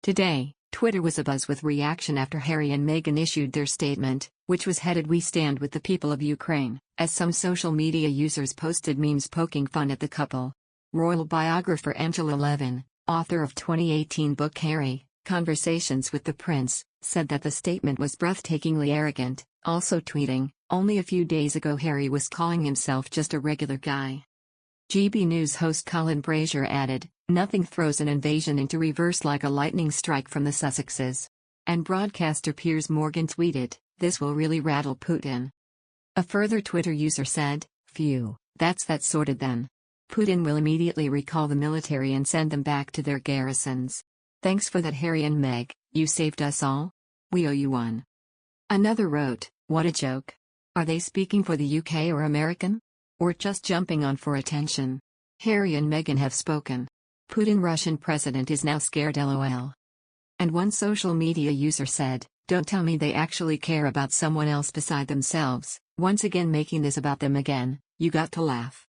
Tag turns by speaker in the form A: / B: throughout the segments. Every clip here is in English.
A: Today, Twitter was abuzz with reaction after Harry and Meghan issued their statement, which was headed "We stand with the people of Ukraine," as some social media users posted memes poking fun at the couple. Royal biographer Angela Levin, author of 2018 book Harry, Conversations with the Prince, said that the statement was breathtakingly arrogant, also tweeting, "Only a few days ago Harry was calling himself just a regular guy." GB News host Colin Brazier added, "Nothing throws an invasion into reverse like a lightning strike from the Sussexes." And broadcaster Piers Morgan tweeted, "This will really rattle Putin." A further Twitter user said, "Phew, that's that sorted then. Putin will immediately recall the military and send them back to their garrisons. Thanks for that, Harry and Meg, you saved us all. We owe you one." Another wrote, "What a joke. Are they speaking for the UK or American? Or just jumping on for attention? Harry and Meghan have spoken. Putin Russian president is now scared lol." And one social media user said, "Don't tell me they actually care about someone else beside themselves, once again making this about them again, you got to laugh."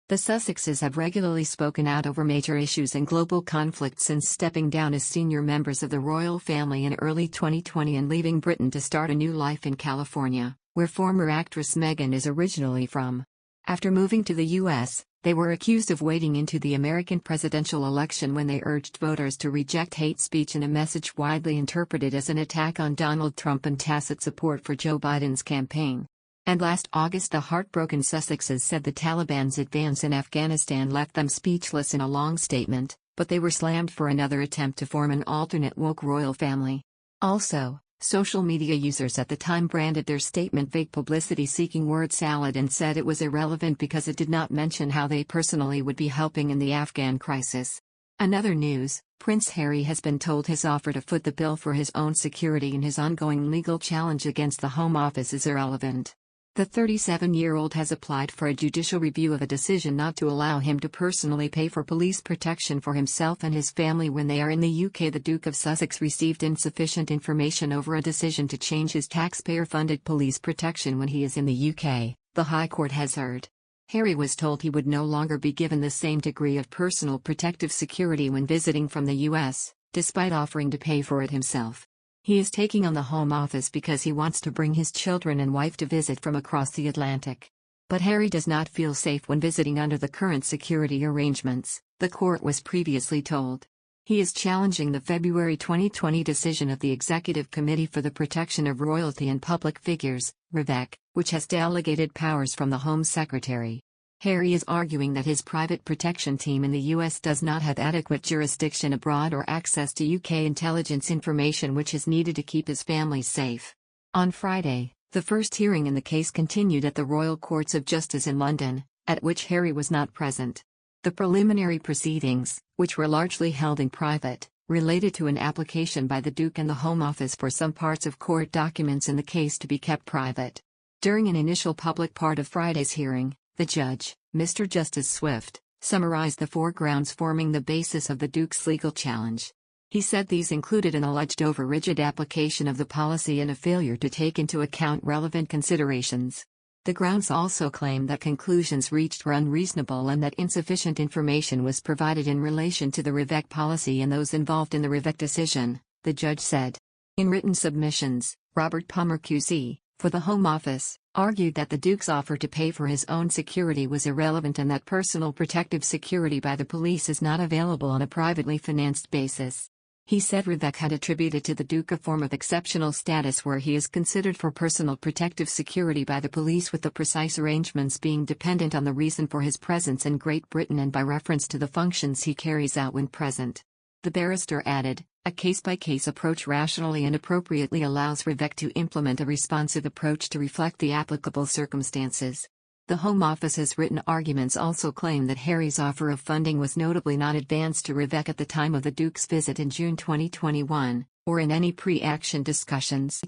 A: The Sussexes have regularly spoken out over major issues and global conflicts since stepping down as senior members of the royal family in early 2020 and leaving Britain to start a new life in California, where former actress Meghan is originally from. After moving to the US, they were accused of wading into the American presidential election when they urged voters to reject hate speech in a message widely interpreted as an attack on Donald Trump and tacit support for Joe Biden's campaign. And last August, the heartbroken Sussexes said the Taliban's advance in Afghanistan left them speechless in a long statement, but they were slammed for another attempt to form an alternate woke royal family. Also, social media users at the time branded their statement vague publicity-seeking word salad and said it was irrelevant because it did not mention how they personally would be helping in the Afghan crisis. Another news, Prince Harry has been told his offer to foot the bill for his own security in his ongoing legal challenge against the Home Office is irrelevant. The 37-year-old has applied for a judicial review of a decision not to allow him to personally pay for police protection for himself and his family when they are in the UK. The Duke of Sussex received insufficient information over a decision to change his taxpayer-funded police protection when he is in the UK, the High Court has heard. Harry was told he would no longer be given the same degree of personal protective security when visiting from the US, despite offering to pay for it himself. He is taking on the Home Office because he wants to bring his children and wife to visit from across the Atlantic. But Harry does not feel safe when visiting under the current security arrangements, the court was previously told. He is challenging the February 2020 decision of the Executive Committee for the Protection of Royalty and Public Figures, REVEC, which has delegated powers from the Home Secretary. Harry is arguing that his private protection team in the US does not have adequate jurisdiction abroad or access to UK intelligence information which is needed to keep his family safe. On Friday, the first hearing in the case continued at the Royal Courts of Justice in London, at which Harry was not present. The preliminary proceedings, which were largely held in private, related to an application by the Duke and the Home Office for some parts of court documents in the case to be kept private. During an initial public part of Friday's hearing, the judge, Mr. Justice Swift, summarized the 4 grounds forming the basis of the Duke's legal challenge. He said these included an alleged over-rigid application of the policy and a failure to take into account relevant considerations. The grounds also claim that conclusions reached were unreasonable and that insufficient information was provided in relation to the REVEC policy and those involved in the REVEC decision, the judge said. In written submissions, Robert Palmer QC, for the Home Office, argued that the Duke's offer to pay for his own security was irrelevant and that personal protective security by the police is not available on a privately financed basis. He said REVEC had attributed to the Duke a form of exceptional status where he is considered for personal protective security by the police, with the precise arrangements being dependent on the reason for his presence in Great Britain and by reference to the functions he carries out when present. The barrister added, a case-by-case approach rationally and appropriately allows REVEC to implement a responsive approach to reflect the applicable circumstances. The Home Office's written arguments also claim that Harry's offer of funding was notably not advanced to REVEC at the time of the Duke's visit in June 2021, or in any pre-action discussions.